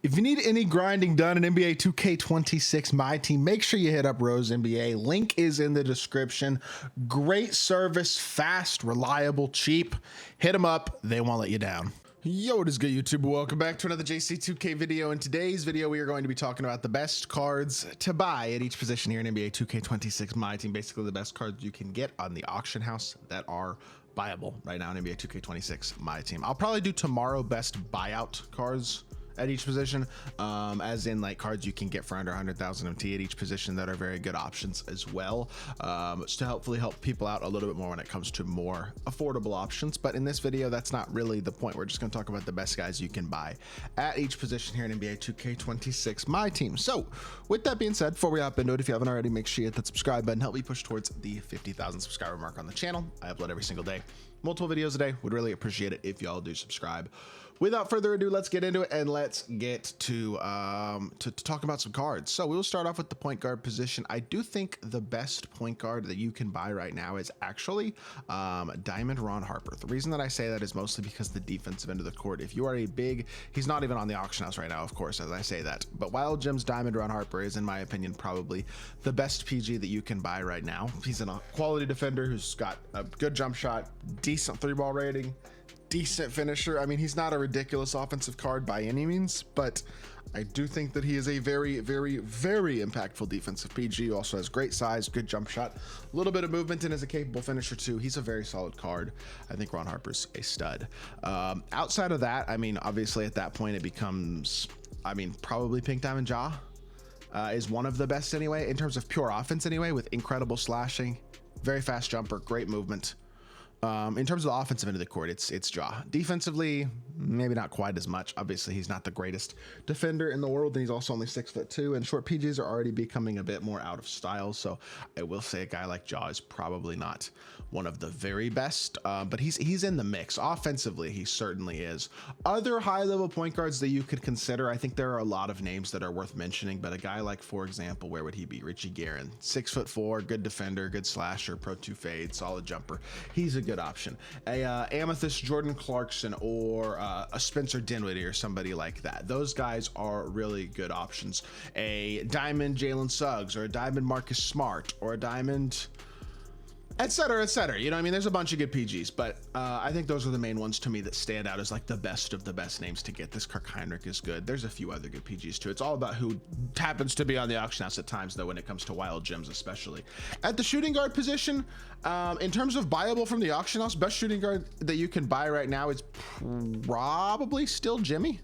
If you need any grinding done in NBA 2K26 MyTEAM, make sure you hit up Rose NBA. Link is in the description. Great service, fast, reliable, cheap. Hit them up. They won't let you down. Yo, what is good, YouTube? Welcome back to another JC2K video. In today's video, we are going to be talking about the best cards to buy at each position here in NBA 2K26 MyTEAM. Basically, the best cards you can get on the auction house that are buyable right now in NBA 2K26 MyTEAM. I'll probably do tomorrow best buyout cards at each position, as in like cards you can get for under 100,000 MT at each position that are very good options as well, to hopefully help people out a little bit more when it comes to more affordable options. But in this video, that's not really the point. We're just going to talk about the best guys you can buy at each position here in NBA 2K26 MyTEAM. So with that being said, before we hop into it, if you haven't already, make sure you hit that subscribe button, help me push towards the 50,000 subscriber mark on the channel. I upload every single day, multiple videos a day. Would really appreciate it if y'all do subscribe. Without further ado, let's get into it and let's get to talk about some cards. So we will start off with the point guard position. I do think the best point guard that you can buy right now is actually Diamond Ron Harper. The reason that I say that is mostly because the defensive end of the court. If you are a big, he's not even on the auction house right now, of course, as I say that. But Wild Gems Diamond Ron Harper is, in my opinion, probably the best PG that you can buy right now. He's a quality defender who's got a good jump shot, decent three-ball rating, decent finisher. I mean, he's not a ridiculous offensive card by any means, but I do think that he is a very, very, very impactful defensive PG. Also has great size, good jump shot, a little bit of movement, and is a capable finisher too. He's a very solid card. I think Ron Harper's a stud. Outside of that, I mean, obviously at that point it becomes, I mean, probably Pink Diamond Ja is one of the best anyway, in terms of pure offense anyway, with incredible slashing, very fast jumper, great movement. In terms of the offensive end of the court, it's Ja. Defensively, maybe not quite as much. Obviously, he's not the greatest defender in the world, and he's also only 6'2", and short PGs are already becoming a bit more out of style. So I will say a guy like Ja is probably not one of the very best, but he's in the mix. Offensively, he certainly is. Other high-level point guards that you could consider, I think there are a lot of names that are worth mentioning, but a guy like, for example, where would he be? Richie Guerin, 6'4", good defender, good slasher, Pro 2 fade, solid jumper. He's a good option. A Amethyst Jordan Clarkson or a Spencer Dinwiddie or somebody like that. Those guys are really good options. A Diamond Jalen Suggs or a Diamond Marcus Smart or a Diamond, etc., etc. You know what I mean? There's a bunch of good PGs, but I think those are the main ones to me that stand out as like the best of the best names to get. This Kirk Heinrich is good. There's a few other good PGs too. It's all about who happens to be on the auction house at times, though, when it comes to Wild Gems especially. At the shooting guard position, in terms of buyable from the auction house, best shooting guard that you can buy right now is probably still Jimmy.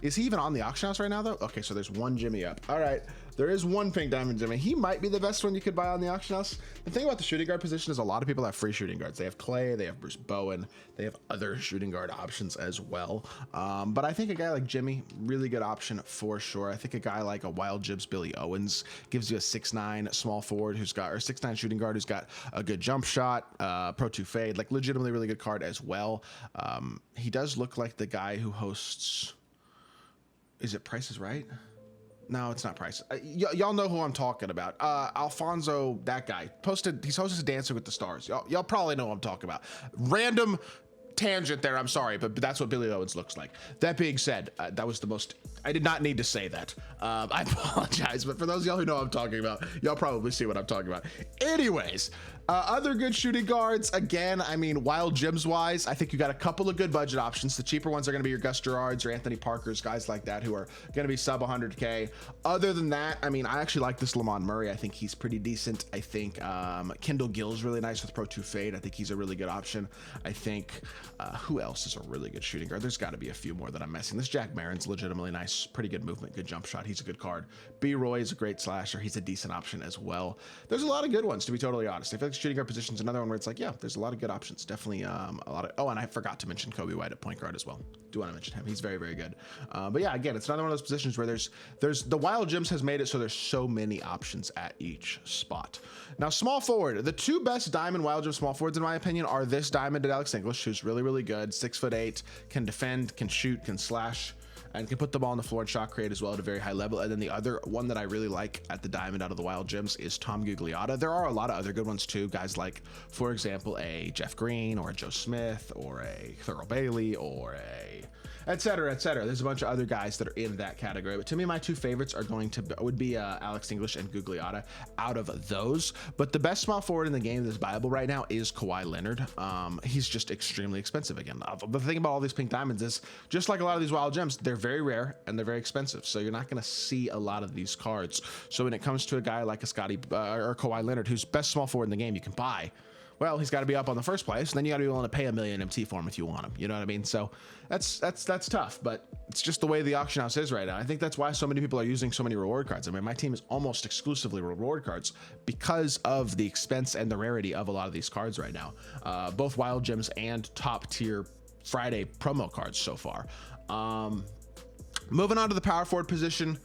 Is he even on the auction house right now, though? Okay, so there's one Jimmy up. All right, there is one Pink Diamond Jimmy. He might be the best one you could buy on the auction house. The thing about the shooting guard position is a lot of people have free shooting guards. They have Clay, they have Bruce Bowen, they have other shooting guard options as well. But I think a guy like Jimmy, really good option for sure. I think a guy like a Wild Jibs Billy Owens gives you a 6'9" small forward who's got, or 6'9" shooting guard who's got a good jump shot, Pro 2 fade, like legitimately really good card as well. He does look like the guy who hosts, is it Price is Right? No, it's not Price. Y'all know who I'm talking about. Alfonso, that guy. He's hosted Dancing with the Stars. Y'all probably know who I'm talking about. Random tangent there, I'm sorry, but that's what Billy Owens looks like. That being said, that was the most, I did not need to say that. I apologize, but for those of y'all who know what I'm talking about, y'all probably see what I'm talking about. Anyways, other good shooting guards, again, I mean, Wild Gems wise, I think you got a couple of good budget options. The cheaper ones are going to be your Gus Gerards or Anthony Parkers, guys like that who are going to be sub 100K. Other than that, I mean, I actually like this Lamont Murray. I think he's pretty decent. I think Kendall Gill's really nice with Pro 2 fade. I think he's a really good option. I think who else is a really good shooting guard? There's got to be a few more that I'm missing. This Jack Marin's legitimately nice, pretty good movement, good jump shot. He's a good card. B. Roy is a great slasher. He's a decent option as well. There's a lot of good ones, to be totally honest. I feel like shooting guard position is another one where it's like, yeah, there's a lot of good options. Definitely a lot of, oh, and I forgot to mention Kobe White at point guard as well. Do want to mention him. He's very, very good. But yeah, again, it's another one of those positions where there's the Wild Gems has made it so there's so many options at each spot. Now, small forward, the two best Diamond Wild Gem small forwards, in my opinion, are this Diamond and Alex English, who's really, really good. 6'8", can defend, can shoot, can slash. and can put the ball on the floor and shot create as well at a very high level. And then the other one that I really like at the diamond out of the wild gems is Tom Gugliotta. There are a lot of other good ones too, guys like, for example, a Jeff Green or a Joe Smith or a Thurl Bailey or a et cetera, et cetera. There's a bunch of other guys that are in that category, but to me, my two favorites are would be Alex English and Gugliotta out of those. But the best small forward in the game that's viable right now is Kawhi Leonard. He's just extremely expensive again. The thing about all these pink diamonds is, just like a lot of these wild gems, they're very rare and they're very expensive. So you're not going to see a lot of these cards. So when it comes to a guy like a Scotty or Kawhi Leonard, who's best small forward in the game you can buy, well, he's got to be up on the first place, and then you got to be willing to pay $1 million MT for him if you want him. You know what I mean? So that's tough, but it's just the way the auction house is right now. I think that's why so many people are using so many reward cards. I mean, my team is almost exclusively reward cards because of the expense and the rarity of a lot of these cards right now, both wild gems and top tier Friday promo cards so far. Moving on to the power forward position.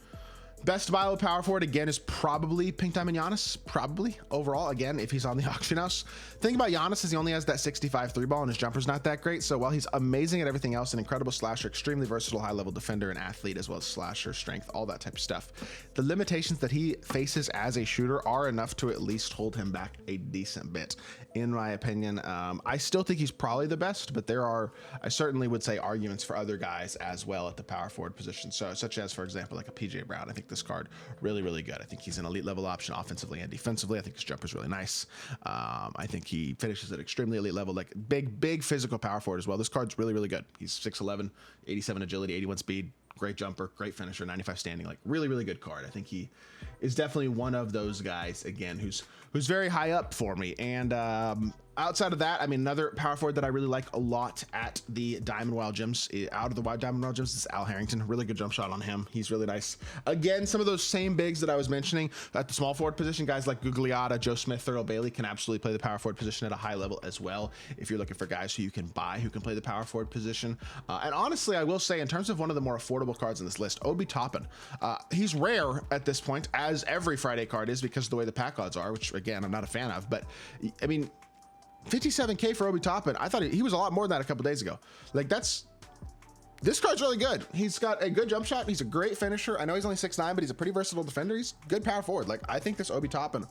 Best viable power forward again is probably Pink Diamond Giannis, probably overall, again, if he's on the auction house. Thing about Giannis is he only has that 65 three ball and his jumper's not that great. So while he's amazing at everything else, an incredible slasher, extremely versatile high level defender and athlete, as well as slasher, strength, all that type of stuff, the limitations that he faces as a shooter are enough to at least hold him back a decent bit, in my opinion. I still think he's probably the best, but there are, I certainly would say, arguments for other guys as well at the power forward position. So such as, for example, like a PJ Brown. I think this card really, really good. I think he's an elite level option offensively and defensively. I think his jumper's really nice. I think he finishes at extremely elite level, like big physical power forward as well. This card's really, really good. He's 6'11", 87 agility, 81 speed, great jumper, great finisher, 95 standing, like really, really good card. I think he is definitely one of those guys, again, who's very high up for me. And outside of that, I mean, another power forward that I really like a lot at the Diamond Wild Gems, out of the Diamond Wild Gems, is Al Harrington. Really good jump shot on him. He's really nice. Again, some of those same bigs that I was mentioning at the small forward position, guys like Gugliotta, Joe Smith, Thurl Bailey can absolutely play the power forward position at a high level as well. If you're looking for guys who you can buy, who can play the power forward position. And honestly, I will say, in terms of one of the more affordable cards in this list, Obi Toppin. He's rare at this point, as every Friday card is, because of the way the pack odds are, which again, I'm not a fan of, but I mean, 57K for Obi Toppin. I thought he was a lot more than that a couple days ago. Like, this card's really good. He's got a good jump shot. He's a great finisher. I know he's only 6'9", but he's a pretty versatile defender. He's good power forward. Like, I think this Obi Toppin,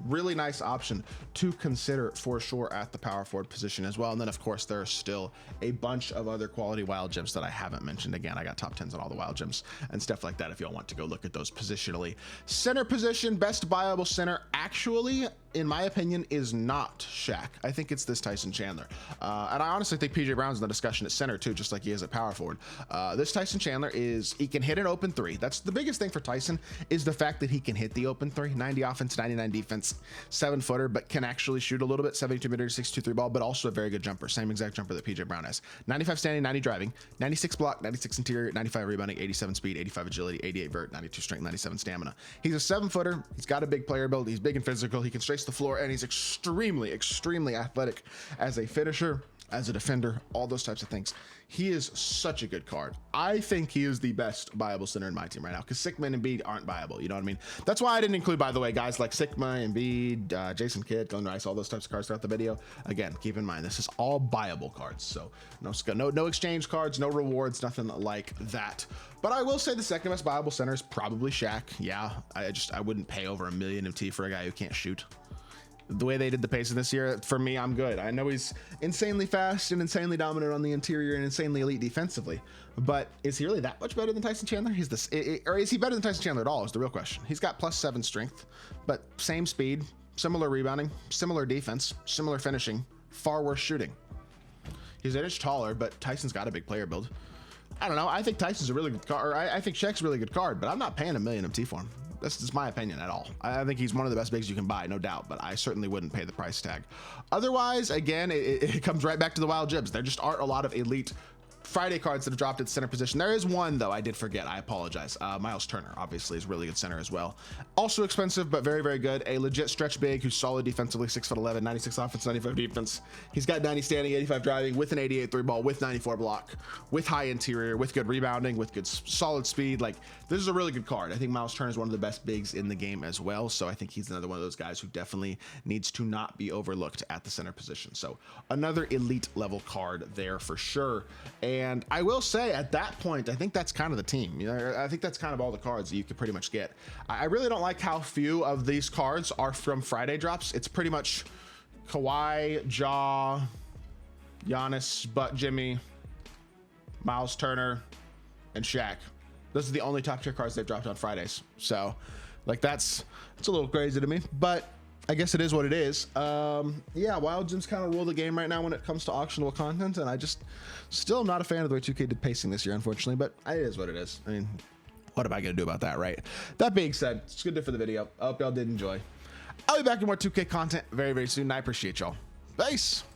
really nice option to consider for sure at the power forward position as well. And then of course, there are still a bunch of other quality wild gems that I haven't mentioned. Again, I got top 10s on all the wild gems and stuff like that if y'all want to go look at those positionally. Center position, best viable center, actually, in my opinion, is not Shaq. I think it's this Tyson Chandler. And I honestly think PJ Brown's in the discussion at center too, just like he is at power forward. This Tyson Chandler he can hit an open three. That's the biggest thing for Tyson, is the fact that he can hit the open three. 90 offense, 99 defense, 7-footer, but can actually shoot a little bit, 72 meter, 6'2" three ball, but also a very good jumper. Same exact jumper that PJ Brown has. 95 standing, 90 driving, 96 block, 96 interior, 95 rebounding, 87 speed, 85 agility, 88 vert, 92 strength, 97 stamina. He's a 7-footer. He's got a big player build. He's big and physical. He can strafe the floor, and he's extremely athletic as a finisher, as a defender, all those types of things. He is such a good card. I think he is the best viable center in my team right now, because Sigma and Embiid aren't viable. You know what I mean? That's why I didn't include, by the way, guys like Sigma, Embiid, Jason Kidd, Glenn Rice, all those types of cards throughout the video. Again, keep in mind, this is all viable cards. So no exchange cards, no rewards, nothing like that. But I will say the second best viable center is probably Shaq. Yeah, I wouldn't pay over $1 million MT for a guy who can't shoot. The way they did the pacing this year, for me, I'm good. I know he's insanely fast and insanely dominant on the interior and insanely elite defensively, but is he really that much better than Tyson Chandler? Or is he better than Tyson Chandler at all is the real question. He's got +7 strength, but same speed, similar rebounding, similar defense, similar finishing, far worse shooting. He's an inch taller, but Tyson's got a big player build. I don't know. I think Tyson's a really good card. I think Shaq's a really good card, but I'm not paying $1 million MT for him. That's just my opinion at all. I think he's one of the best bigs you can buy, no doubt, but I certainly wouldn't pay the price tag. Otherwise, again, it comes right back to the wild gems. There just aren't a lot of elite Friday cards that have dropped at center position. There is one, though, I did forget. I apologize. Miles Turner, obviously, is really good center as well. Also expensive, but very, very good. A legit stretch big who's solid defensively, 6'11", 96 offense, 95 defense. He's got 90 standing, 85 driving, with an 88 three ball, with 94 block, with high interior, with good rebounding, with good solid speed. Like, this is a really good card. I think Miles Turner is one of the best bigs in the game as well. So I think he's another one of those guys who definitely needs to not be overlooked at the center position. So another elite level card there for sure. And And I will say at that point, I think that's kind of the team. You know, I think that's kind of all the cards that you could pretty much get. I really don't like how few of these cards are from Friday drops. It's pretty much Kawhi, Ja, Giannis, Butt Jimmy, Miles Turner, and Shaq. Those are the only top tier cards they've dropped on Fridays. So like it's a little crazy to me, but I guess it is what it is. Yeah, Wild Gems kind of rule the game right now when it comes to auctionable content, and I just still am not a fan of the way 2K did pacing this year, unfortunately, but it is what it is. I mean, what am I gonna do about that, right? That being said, it's good for the video. I hope y'all did enjoy. I'll be back with more 2K content very, very soon. I appreciate y'all. Peace.